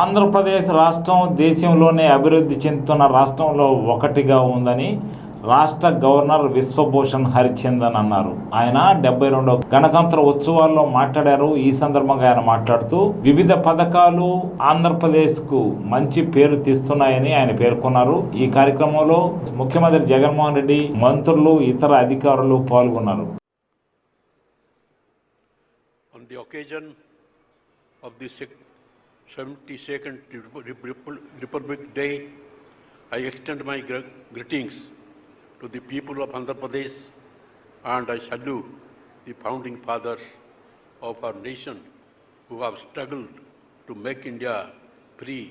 ఆంధ్రప్రదేశ్ రాష్ట్రం దేశంలోనే అభివృద్ధి చెందుతున్న రాష్ట్రంలో ఒకటిగా ఉందని రాష్ట్ర గవర్నర్ విశ్వభూషణ్ హరిచందన్ అన్నారు. ఆయన 72వ గణతంత్ర ఉత్సవాల్లో మాట్లాడారు. ఈ సందర్భంగా ఆయన మాట్లాడుతూ వివిధ పథకాలు ఆంధ్రప్రదేశ్కు మంచి పేరు తీస్తున్నాయని ఆయన పేర్కొన్నారు. ఈ కార్యక్రమంలో ముఖ్యమంత్రి జగన్మోహన్ రెడ్డి, మంత్రులు, ఇతర అధికారులు పాల్గొన్నారు. On the occasion of the 72nd Republic Day, I extend my greetings to the people of Andhra Pradesh, and I salute the founding fathers of our nation who have struggled to make India free,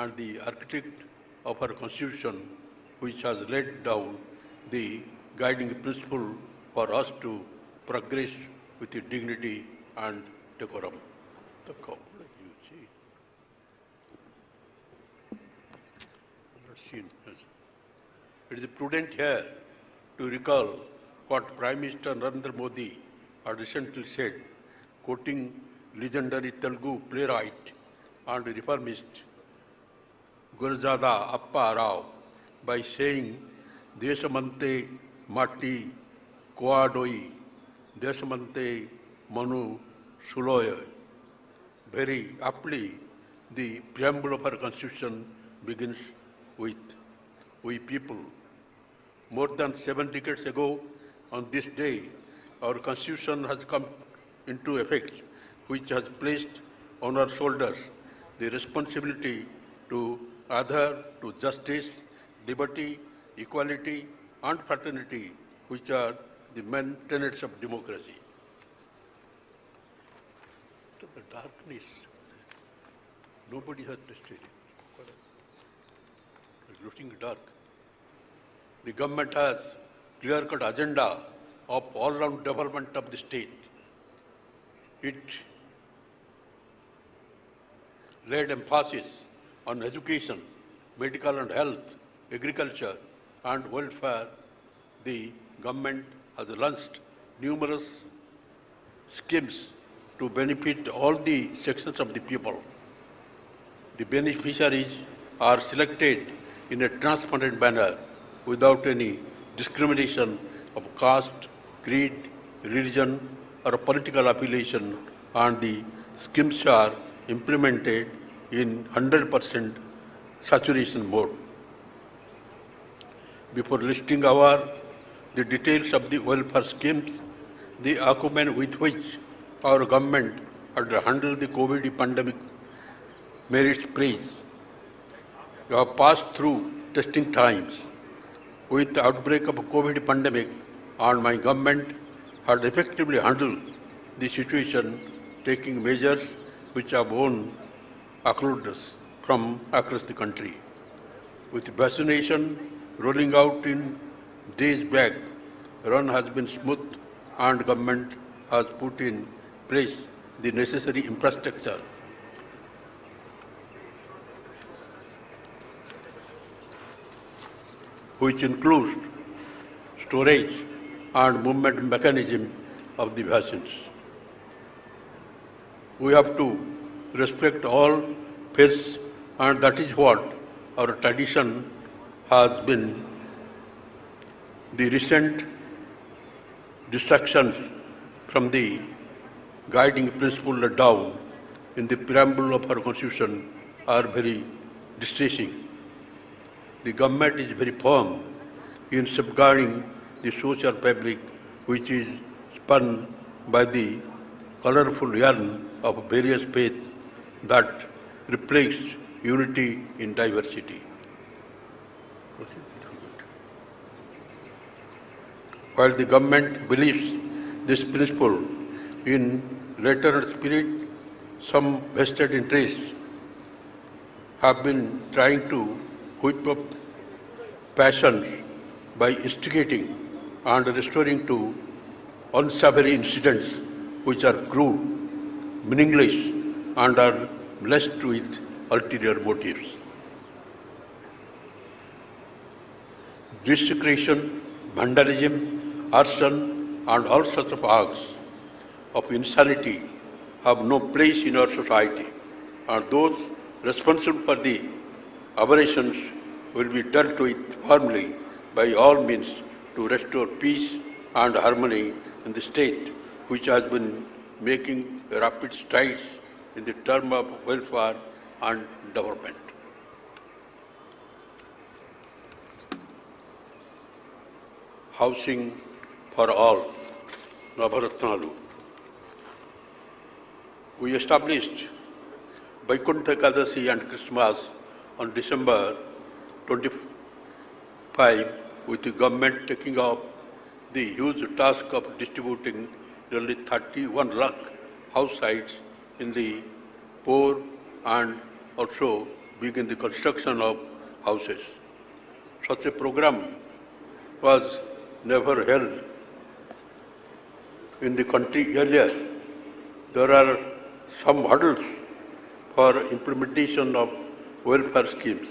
and the architect of our constitution which has laid down the guiding principle for us to progress with dignity and decorum. It is prudent here to recall what Prime Minister Narendra Modi had recently said, quoting legendary Telugu playwright and reformist Gurjada Appa Rao by saying, "Desamante matti koadoi, Desamante manu suloy." Very aptly, the preamble of our Constitution begins with, "We people." More than 7 decades ago, on this day, our Constitution has come into effect, which has placed on our shoulders the responsibility to adhere to justice, liberty, equality, and fraternity, which are the main tenets of democracy. To the darkness, nobody has tested it. It's looking dark. The government has clear-cut agenda of all-round development of the state. It laid emphasis on education, medical and health, agriculture, and welfare. The government has launched numerous schemes to benefit all the sections of the people. The beneficiaries are selected in a transparent manner without any discrimination of caste, creed, religion, or political affiliation, and the schemes are implemented in 100% saturation mode. Before listing the details of the welfare schemes, the acumen with which our government had handled the COVID pandemic merits praise. We have passed through testing times. With the outbreak of COVID pandemic, and my government had effectively handled the situation, taking measures which have won accolades from across the country. With vaccination rolling out in days back, run has been smooth, and government has put in place the necessary infrastructure which includes storage and movement mechanism of the vaccines. We have to respect all faiths, and that is what our tradition has been. The recent distractions from the guiding principle laid down in the preamble of our Constitution are very distressing. The government is very firm in safeguarding the social fabric which is spun by the colorful yarn of various faiths that reflects unity in diversity. While the government believes this principle in letter and spirit, some vested interests have been trying to whip up passions by instigating and restoring to unsavory incidents which are crude, meaningless, and are blessed with ulterior motives. Desecration, vandalism, arson, and all sorts of acts of insanity have no place in our society. and those responsible for the aberrations will be dealt with firmly by all means to restore peace and harmony in the state, which has been making rapid strides in the term of welfare and development. Housing for all, Navaratnalu. We established Vaikuntha Ekadasi and Christmas on December 25, with the government taking up the huge task of distributing nearly 31 lakh house sites in the poor and also begin the construction of houses. Such a program was never held in the country earlier. There are some hurdles for implementation of welfare schemes.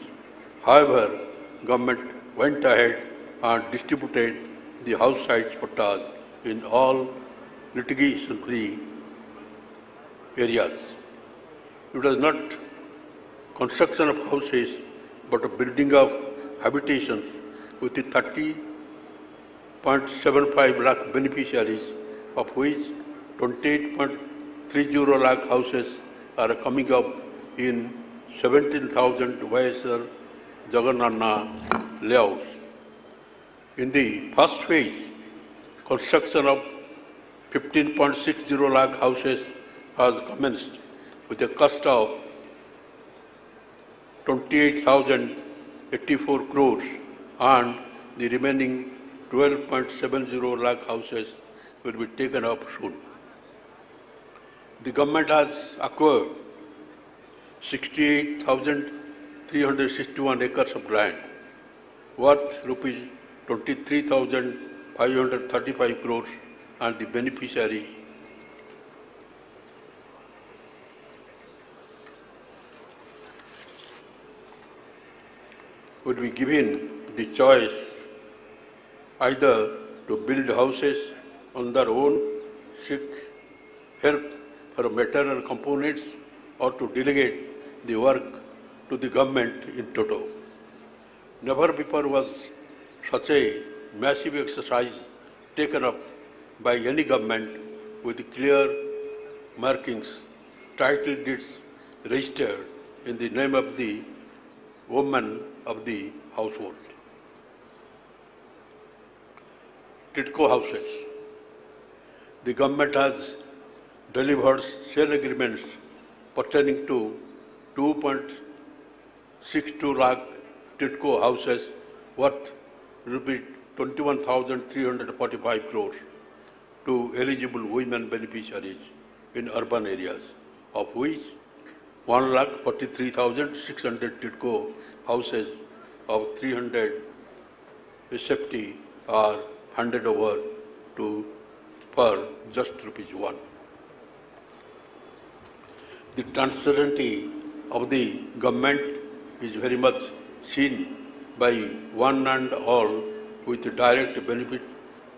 However, government went ahead and distributed the house sites pattas in all litigation-free areas. It was not construction of houses, but a building of habitations with the 30.75 lakh beneficiaries, of which 28.30 lakh houses are coming up in 17,000 YSR Jagannanna layouts. In the first phase, construction of 15.60 lakh houses has commenced with a cost of 28,084 crores, and the remaining 12.70 lakh houses will be taken up soon. The government has acquired 68,361 acres of land worth rupees 23,535 crores, and the beneficiary would be given the choice either to build houses on their own, seek help for material components, or to delegate the work to the government in toto. Never before was such a massive exercise taken up by any government with clear markings, title deeds registered in the name of the woman of the household. TIDCO houses. The government has delivered sale agreements pertaining to 2.62 lakh TIDCO houses worth rupees 21,345 crores to eligible women beneficiaries in urban areas, of which 1,43,600 TIDCO houses of 300 SFT are handed over to for just rupees 1. The transparency of the government is very much seen by one and all, with direct benefit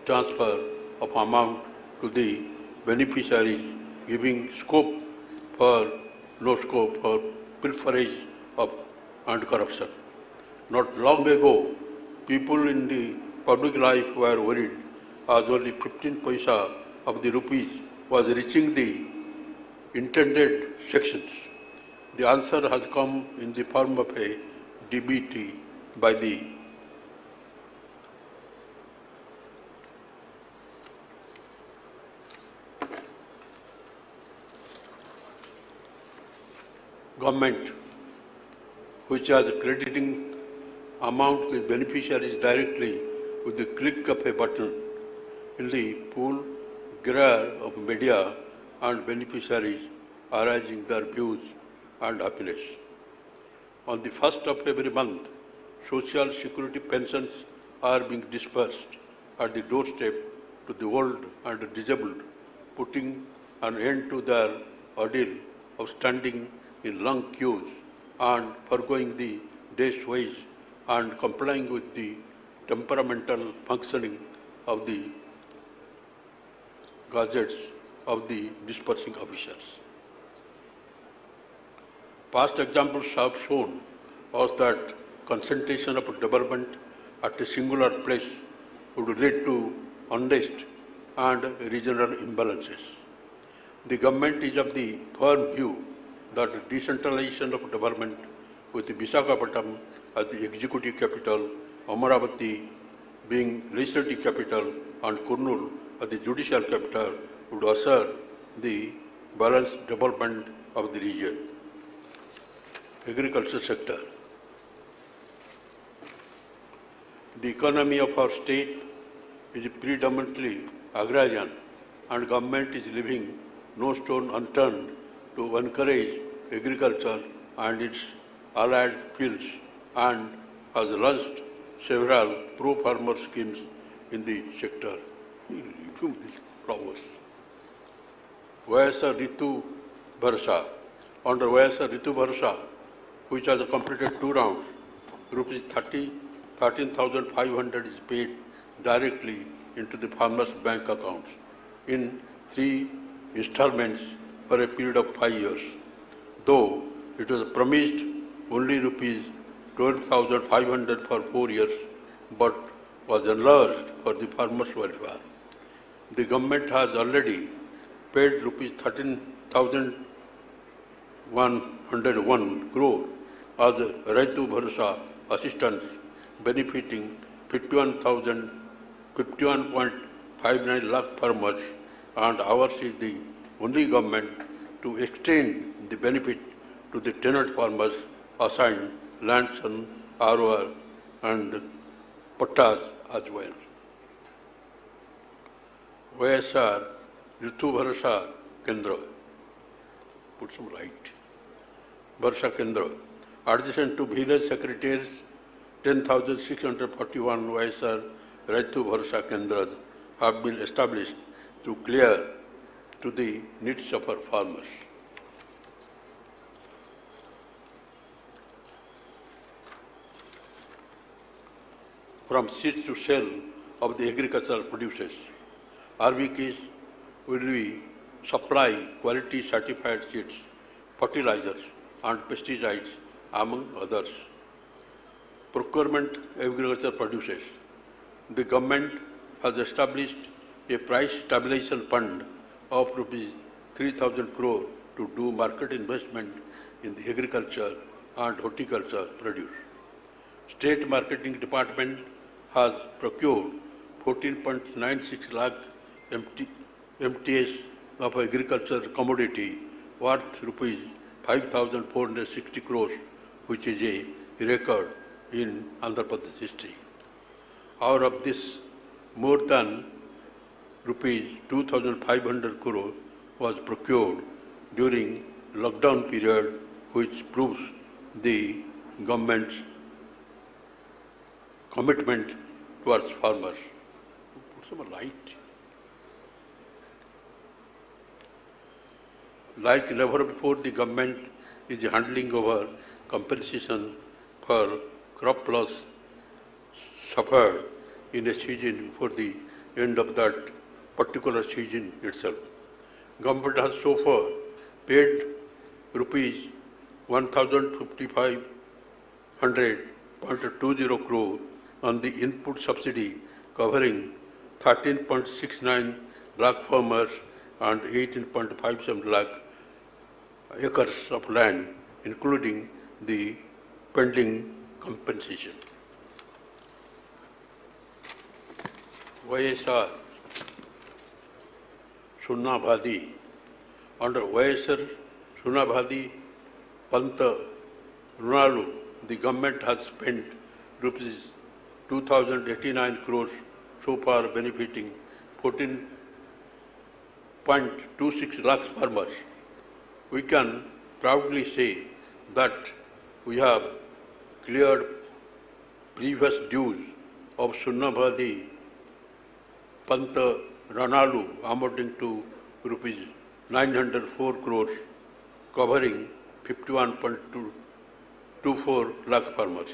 transfer of amount to the beneficiaries, giving no scope for pilferage and corruption. Not long ago, people in the public life were worried as only 15 paisa of the rupees was reaching the intended sections. The answer has come in the form of a DBT by the government, which is crediting amount to beneficiaries directly with the click of a button in the pool glare of media and beneficiaries arising their views and happiness. On the 1st of every month, social security pensions are being dispersed at the doorstep to the old and disabled, putting an end to their ordeal of standing in long queues and foregoing the day's wage and complying with the temperamental functioning of the gadgets of the dispersing officers. Past examples have shown us that concentration of development at a singular place would lead to unrest and regional imbalances. The government is of the firm view that decentralization of development with Visakhapatnam as the executive capital, Amaravati being legislative capital and Kurnool as the judicial capital would assure the balanced development of the region. Agriculture sector. The economy of our state is predominantly agrarian and government is leaving no stone unturned to encourage agriculture and its allied fields and has launched several pro-farmer schemes in the sector. Review these flowers. Vyasa Ritu Bharsa. Under Vyasa Ritu Bharsa, which has completed 2 rounds, rupees 13,500 is paid directly into the farmers' bank accounts in 3 installments for a period of 5 years, though it was promised only rupees 12,500 for 4 years, but was enlarged for the farmers' welfare. The government has already paid rupees 13,101 crore as Raitu Bharsa assistance, benefiting 51.59 lakh farmers, and ours is the only government to extend the benefit to the tenant farmers assigned lands on ROR and Pattas as well. YSR Ritu Bharsa Kendra. Put some right. Bharsa Kendra. Adjacent to village secretaries, 10,641 YSR Raitu Bharsa Kendras have been established to clear to the needs of our farmers. From seeds to sale of the agricultural produces, RVKs will be supply quality certified seeds, fertilizers and pesticides among others. Procurement agriculture produces. The government has established a price stabilization fund of rupees 3,000 crore to do market investment in the agriculture and horticulture produce. State Marketing Department has procured 14.96 lakh MTS of agriculture commodity worth rupees 5,460 crores, which is a record in Andhra Pradesh history. Out of this, more than rupees 2,500 crore was procured during lockdown period, which proves the government's commitment towards farmers. Put some light. Like never before, the government is handling over compensation for crop loss suffered in a season before the end of that particular season itself. Government has so far paid rupees 1,500.20 crore on the input subsidy covering 13.69 lakh farmers and 18.57 lakh acres of land, including the pending compensation. YSR Shunabhadi. Under YSR Shunabhadi Panta Runalu, the government has spent rupees 2,089 crores so far, benefiting 14.26 lakhs farmers. We can proudly say that we have cleared previous dues of Shunabhadi Panta Ranalu amounting to rupees 904 crores, covering 51.24 lakh farmers.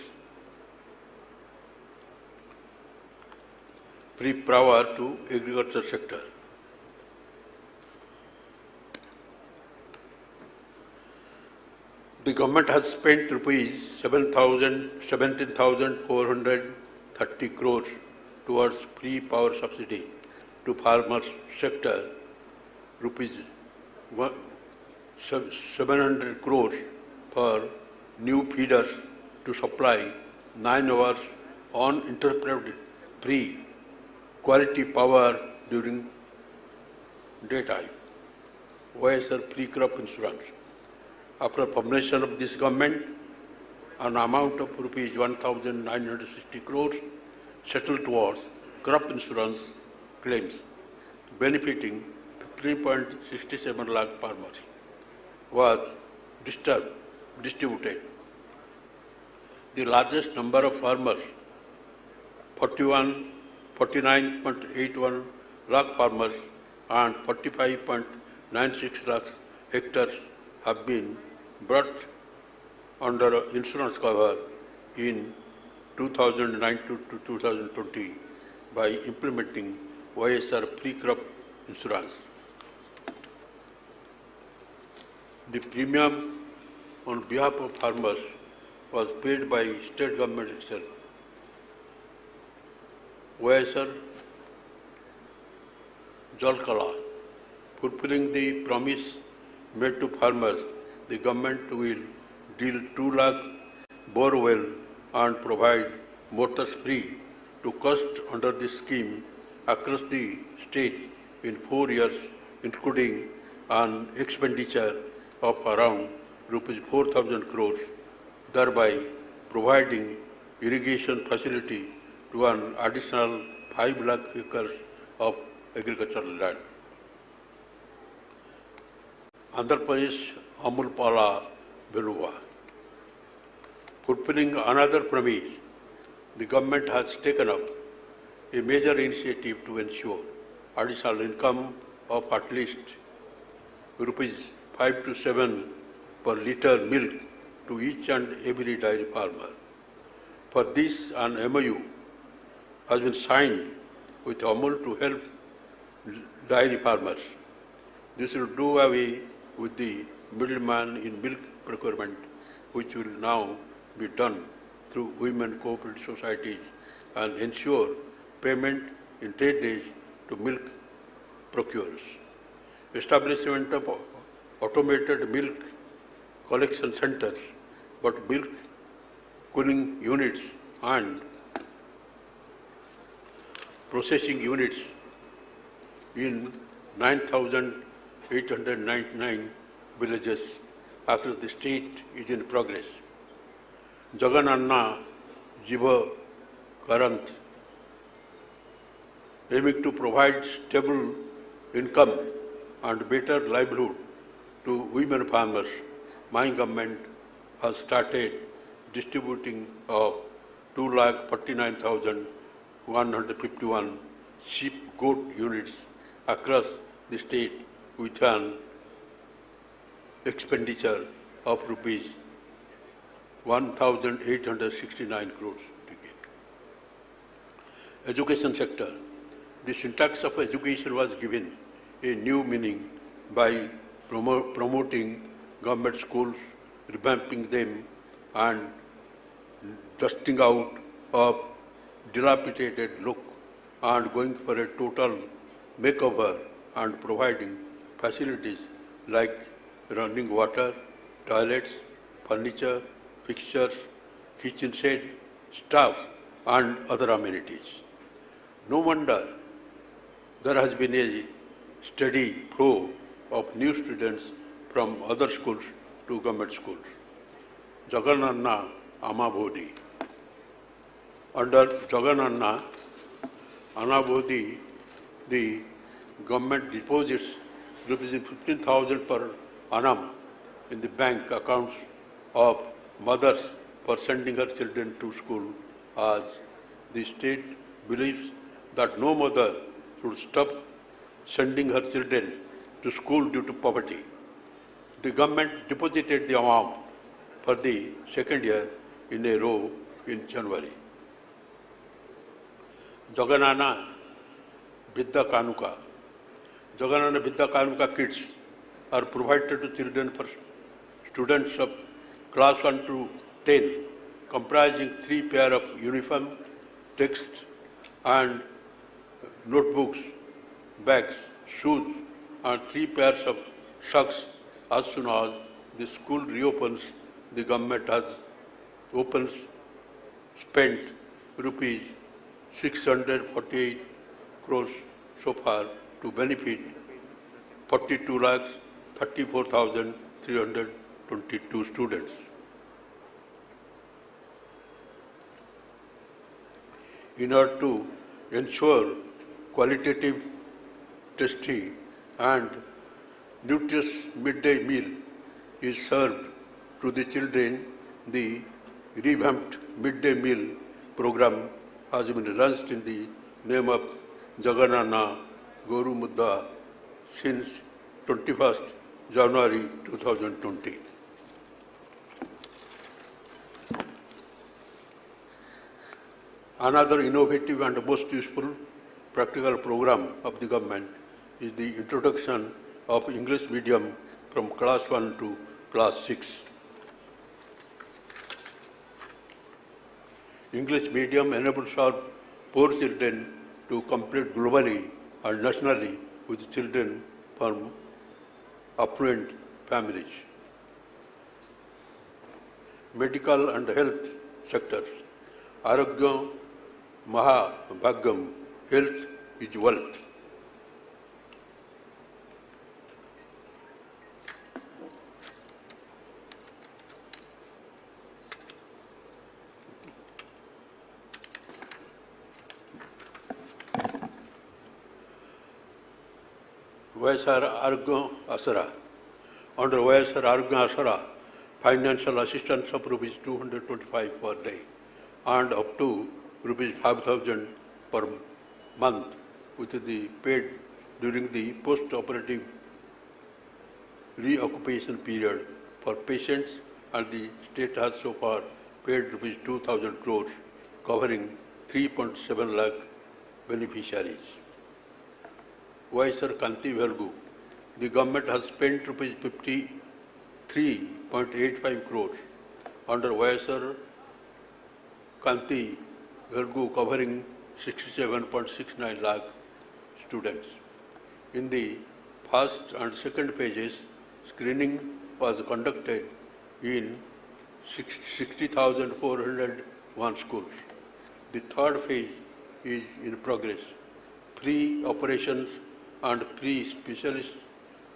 Prior to agriculture sector. The government has spent rupees 17,430 crores towards free power subsidy to farmers sector, rupees 700 crores for new feeders to supply 9 hours uninterrupted free quality power during daytime. YSR free crop insurance. After formation of this government, an amount of rupees 1,960 crores settled towards crop insurance claims, benefiting 15.67 lakh farmers, was distributed. The largest number of farmers, 49.81 lakh farmers and 45.96 lakh hectares have been brought under insurance cover in 2009 to 2020 by implementing YSR pre-crop insurance. The premium on behalf of farmers was paid by state government itself. YSR Jalkala, fulfilling the promise made to farmers, the government will drill 2 lakh bore well and provide motors free to cost under this scheme across the state in 4 years, including an expenditure of around rupees 4,000 crores, thereby providing irrigation facility to an additional 5 lakh acres of agricultural land. Andhra Pradesh Amulpala Veluva. Fulfilling another promise, the government has taken up a major initiative to ensure additional income of at least rupees 5 to 7 per litre milk to each and every dairy farmer. For this, an MOU has been signed with Amul to help dairy farmers. This will do away with the middleman in milk procurement, which will now be done through women cooperative societies and ensure payment in 10 days to milk procurers. Establishment of automated milk collection centers, but milk cooling units and processing units in 9,899 villages across the state is in progress. Jagananna Jiva Karanth, aiming to provide stable income and better livelihood to women farmers, my government has started distributing of 2,49,151 sheep goat units across the state with an expenditure of rupees 1,869 crores. Education sector. The syntax of education was given a new meaning by promoting government schools, revamping them and dusting out of dilapidated look and going for a total makeover and providing facilities like running water, toilets, furniture, fixtures, kitchen set, staff and other amenities. No wonder there has been a steady flow of new students from other schools to government schools. Jagananna Amabodhi. Under Jagananna Anabodhi, the government deposits rupees 15,000 per annum in the bank accounts of mothers for sending her children to school, as the state believes that no mother should stop sending her children to school due to poverty. The government deposited the amount for the second year in a row in January. Jagananna Vidya Kanuka. Jagananna Vidya Kanuka kits are provided to children for students of class 1 to 10, comprising 3 pair of uniform, text and notebooks, bags, shoes, and 3 pairs of socks. As soon as the school reopens, the government has spent rupees 648 crores so far to benefit 42,34,322 students. In order to ensure qualitative, tasty and nutritious midday meal is served to the children, the revamped midday meal program has been launched in the name of Jaganana Goru Mudda since 21st January 2020. Another innovative and most useful practical program of the government is the introduction of English medium from class 1 to class 6. English medium enables our poor children to compete globally and nationally with children from affluent families. Medical and health sectors. Arogya Mahabhagyam, health is wealth. YSR Arugya Asara. Under YSR Arugya Asara, financial assistance of rupees 225 per day and up to rupees 5,000 per month with the paid during the post-operative reoccupation period for patients, and the state has so far paid rupees 2,000 crores covering 3.7 lakh beneficiaries. YSR Kanti Velgu, the government has spent rupees 53.85 crores under YSR Kanti Velgu covering 67.69 lakh students. In the first and second phases, screening was conducted in 60,401 schools. The third phase is in progress. Pre-operations and pre-specialists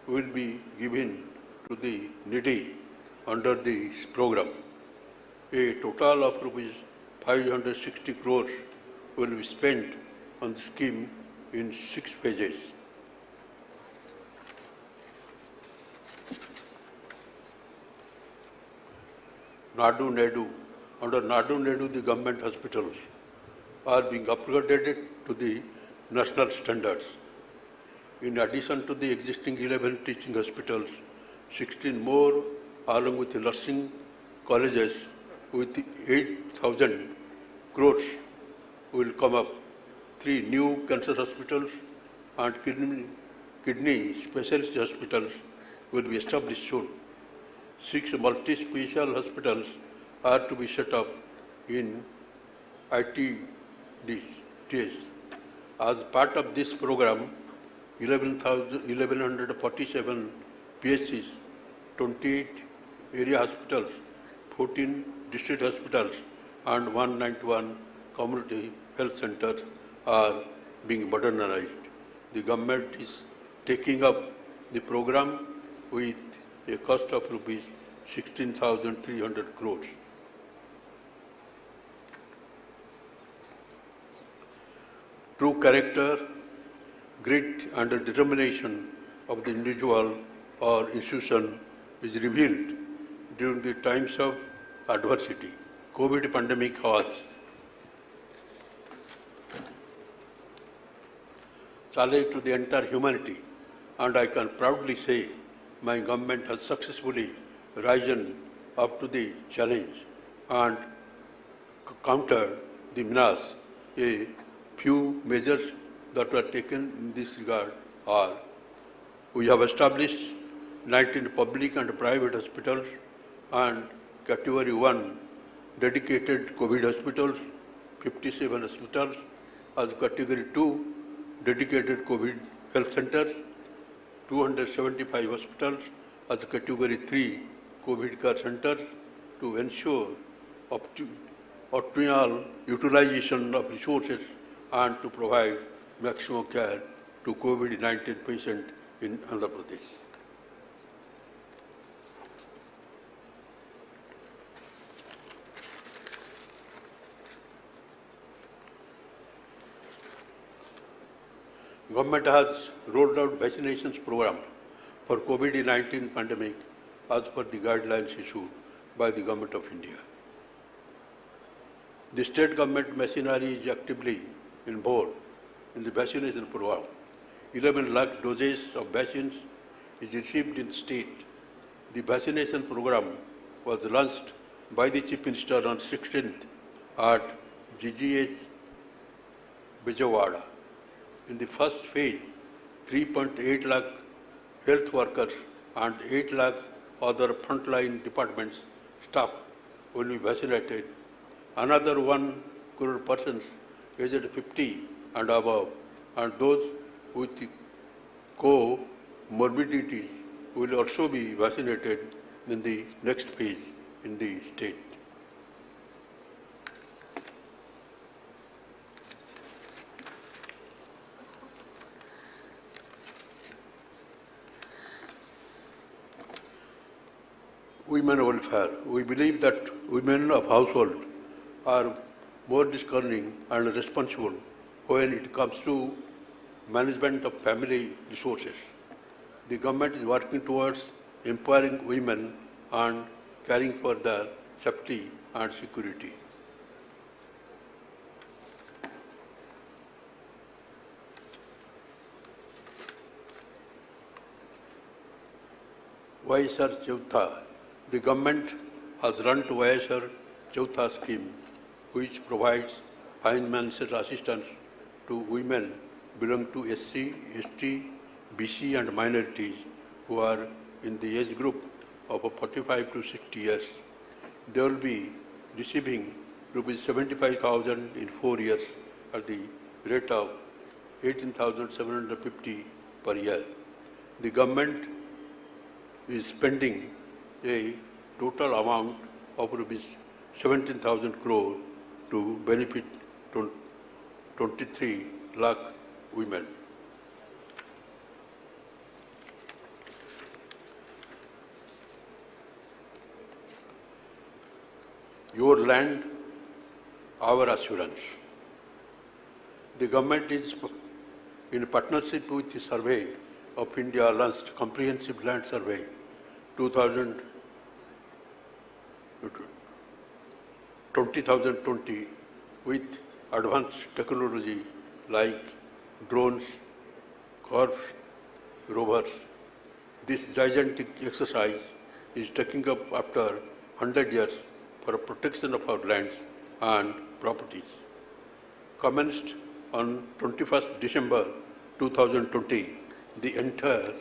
will be given to the needy under this program. A total of rupees 560 crores will be spent on the scheme in 6 phases. Nadu Nedu. Under Nadu Nedu, the government hospitals are being upgraded to the national standards. In addition to the existing 11 teaching hospitals, 16 more along with the nursing colleges with 8,000 crores will come up. 3 new cancer hospitals and kidney specialist hospitals will be established soon. 6 multi-special hospitals are to be set up in ITDs. As part of this program, 1147 PSCs, 28 area hospitals, 14 district hospitals and 191 community health centers are being modernized. The government is taking up the program with a cost of rupees 16,300 crores. True character, grit and determination of the individual or institution is revealed during the times of adversity. COVID pandemic was challenge to the entire humanity, and I can proudly say my government has successfully risen up to the challenge and countered the menace. A few measures that were taken in this regard are: we have established 19 public and private hospitals and Category 1 dedicated COVID hospitals, 57 hospitals. As Category 2 dedicated COVID health centers, 275 hospitals. As Category 3 COVID care centers, to ensure optimal utilization of resources and to provide maximum care to COVID-19 patients in Andhra Pradesh. Government has rolled out vaccinations program for COVID-19 pandemic as per the guidelines issued by the Government of India. The state government machinery is actively involved in the vaccination program. 11 lakh doses of vaccines is received in state. The vaccination program was launched by the Chief Minister on 16th at GGH Vijayawada. In the first phase, 3.8 lakh health workers and 8 lakh other frontline departments staff will be vaccinated. Another 1 crore persons aged 50 and above and those with comorbidities will also be vaccinated in the next phase in the state. Women welfare. We believe that women of household are more discerning and responsible when it comes to management of family resources. The government is working towards empowering women and caring for their safety and security. YSR Chautha. The government has run to YSR Chautha scheme, which provides financial assistance to women belonging to SC, ST, BC and minorities who are in the age group of 45 to 60 years. They will be receiving rupees 75,000 in 4 years at the rate of 18,750 per year. The government is spending a total amount of rupees 17,000 crore to benefit 23 lakh women. Your land, our assurance. The government is in partnership with the Survey of India launched Comprehensive Land Survey 2020 with advanced technology like drones, curves, rovers. This gigantic exercise is taking up after 100 years for protection of our lands and properties. Commenced on 21st December 2020, the entire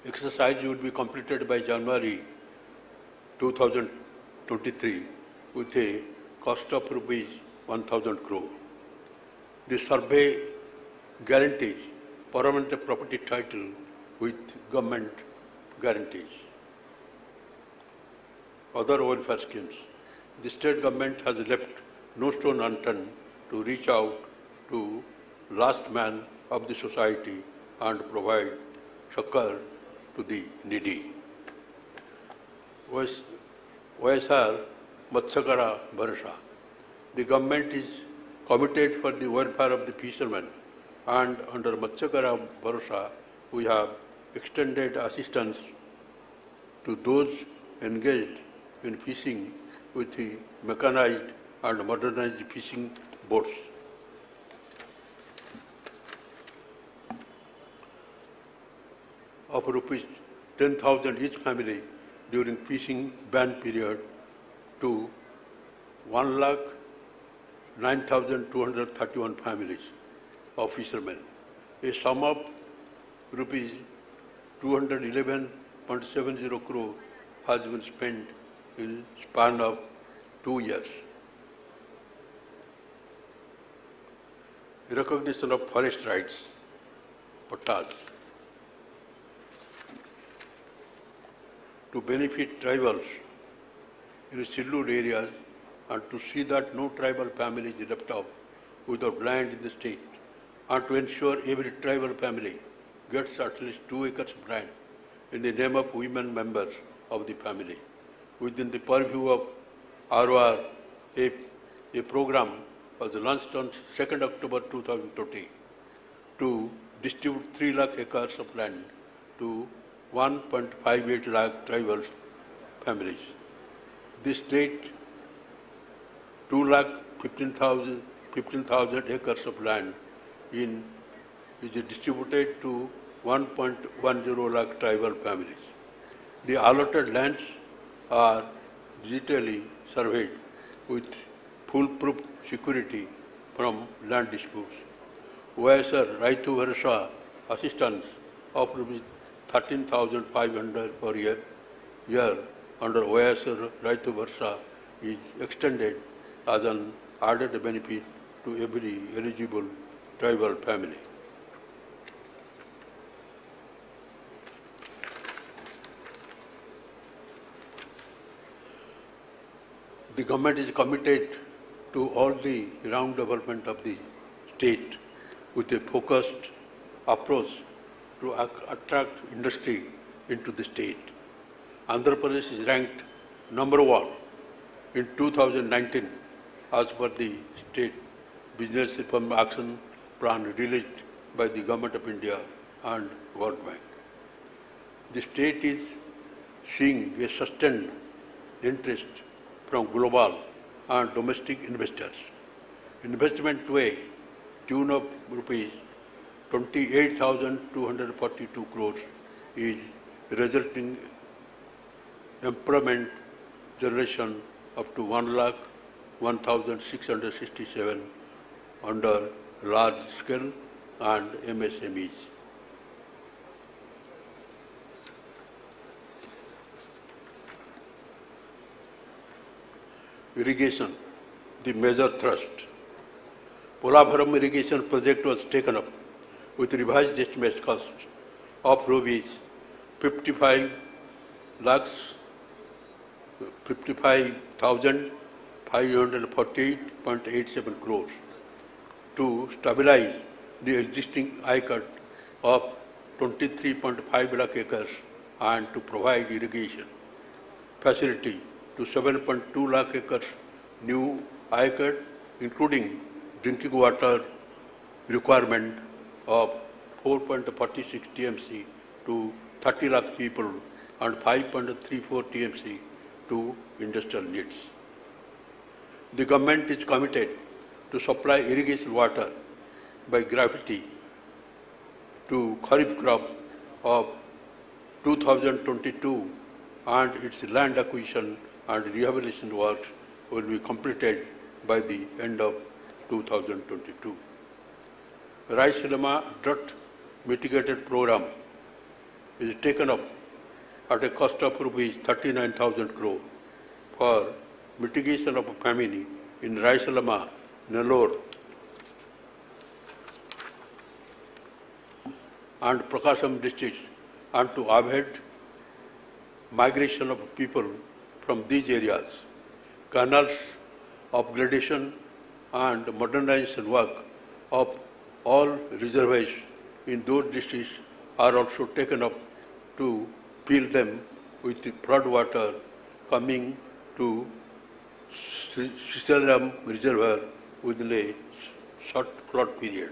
exercise will be completed by January 2023 with a cost of rupees 1,000 crore. The survey guarantees permanent property title with government guarantees. Other welfare schemes. The state government has left no stone unturned to reach out to last man of the society and provide succor to the needy. YSR Matsyakara Bharasa. The government is committed for the welfare of the fishermen, and under Matsyakara Bharasa we have extended assistance to those engaged in fishing with the mechanized and modernized fishing boats. Of rupees 10,000 each family during fishing ban period to 1,09,231 families of fishermen. A sum of rupees 211.70 crore has been spent in span of 2 years. Recognition of forest rights, pattas, to benefit tribals in scheduled areas and to see that no tribal family is left out without land in the state, and to ensure every tribal family gets at least 2 acres of land in the name of women members of the family. Within the purview of ROR, a program was launched on 2nd October 2020 to distribute 3 lakh acres of land to 1.58 lakh tribal families. The state 2,15,000 acres of land is distributed to 1.10 lakh tribal families. The allotted lands are digitally surveyed with foolproof security from land disputes. OSR Raitu Bharosa assistance of rupees 13,500 per year under OSR Raitu Bharosa is extended as an added benefit to every eligible tribal family. The government is committed to all the round development of the state with a focused approach to attract industry into the state. Andhra Pradesh is ranked number 1 in 2019 as per the State Business Reform Action Plan released by the Government of India and World Bank. The state is seeing a sustained interest from global and domestic investors. Investment to a tune of rupees 28,242 crores is resulting employment generation up to 1,01,667 under large scale and MSMEs. Irrigation, the major thrust. Polavaram irrigation project was taken up with revised estimate cost of rupees 55,548.87 crores to stabilize the existing ICAT of 23.5 lakh acres and to provide irrigation facility to 7.2 lakh acres new ICAT, including drinking water requirement of 4.46 TMC to 30 lakh people and 5.34 TMC to industrial needs. The government is committed to supply irrigation water by gravity to Kharif crop of 2022, and its land acquisition and rehabilitation works will be completed by the end of 2022. Raisalama drought mitigated program is taken up at a cost of rupees 39,000 crore for mitigation of famine in Raisalama, Nellore and Prakasam districts, and to avoid migration of people from these areas. Canals, upgradation and modernization work of all reservoirs in those districts are also taken up to fill them with the flood water coming to Srisalam reservoir within a short flood period.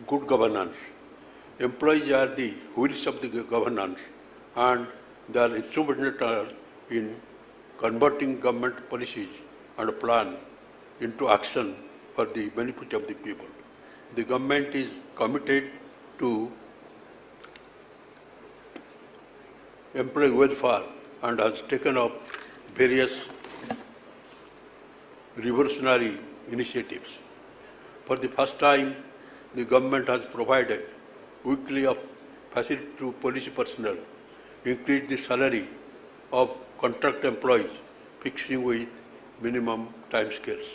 Good governance. Employees are the wheels of the governance, and they are instrumental in converting government policies and plan into action for the benefit of the people. The government is committed to employee welfare and has taken up various revolutionary initiatives. For the first time, the government has provided weekly of facility to police personnel, increase the salary of contract employees, fixing with minimum time scales.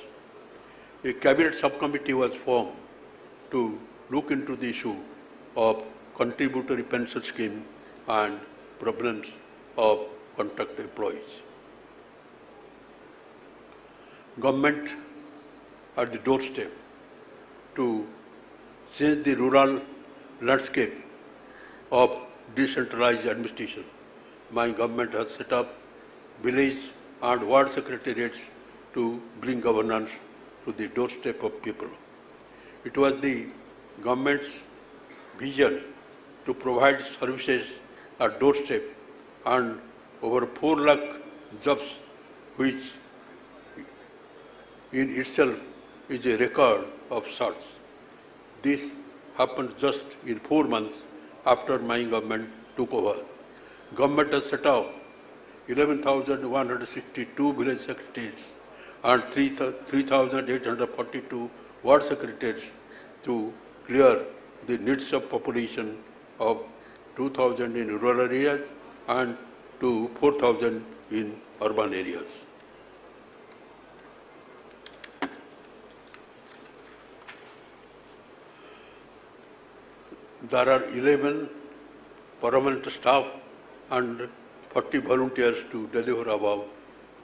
A cabinet subcommittee was formed to look into the issue of contributory pension scheme and problems of contract employees. Government at the doorstep to change the rural landscape of decentralized administration. My government has set up village and ward secretariats to bring governance to the doorstep of people. It was the government's vision to provide services at doorstep and over 4 lakh jobs, which in itself is a record of sorts. This happened just in 4 months after my government took over. Government has set up 11,162 village secretaries and 3,842 ward secretaries to clear the needs of population of 2,000 in rural areas and to 4,000 in urban areas. There are 11 permanent staff and 40 volunteers to deliver about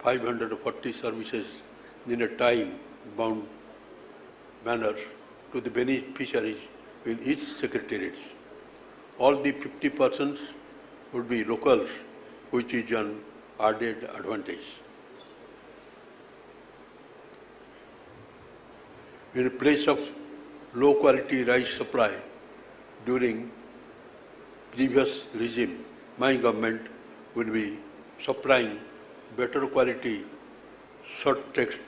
540 services in a time-bound manner to the beneficiaries in each secretariat. All the 50 persons would be locals, which is an added advantage. In place of low-quality rice supply during previous regime, my government will be supplying better quality, short text,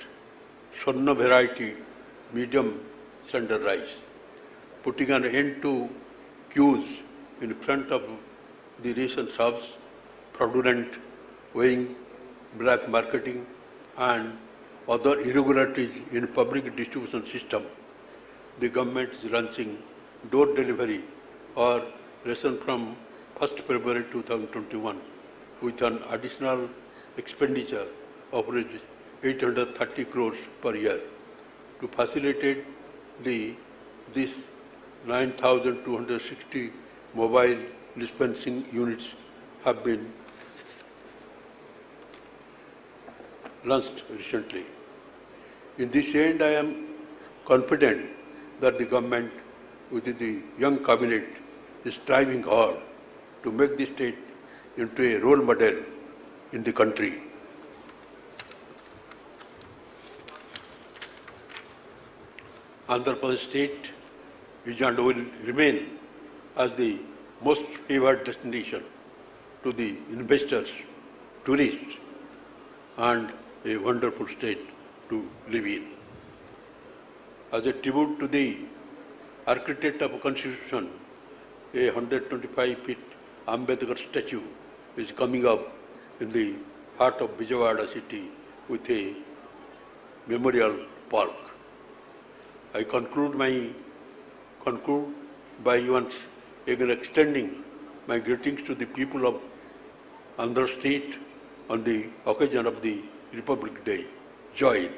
Swarna variety, medium standard rice, putting an end to queues in front of the ration shops, fraudulent weighing, black marketing, and other irregularities in public distribution system. The government is launching door delivery or ration from 1st February 2021 with an additional expenditure of 830 crores per year to facilitate this 9,260 mobile dispensing units have been launched recently. In this end, I am confident that the government with the young cabinet is striving hard to make the state into a role model in the country. Andhra Pradesh state is and will remain as the most favored destination to the investors, tourists, and a wonderful state to live in. As a tribute to the architect of a constitution, a 125-feet Ambedkar statue is coming up in the heart of Vijayawada city with a memorial park. I conclude by once again extending my greetings to the people of Andhra State on the occasion of the Republic Day. Joy Hind.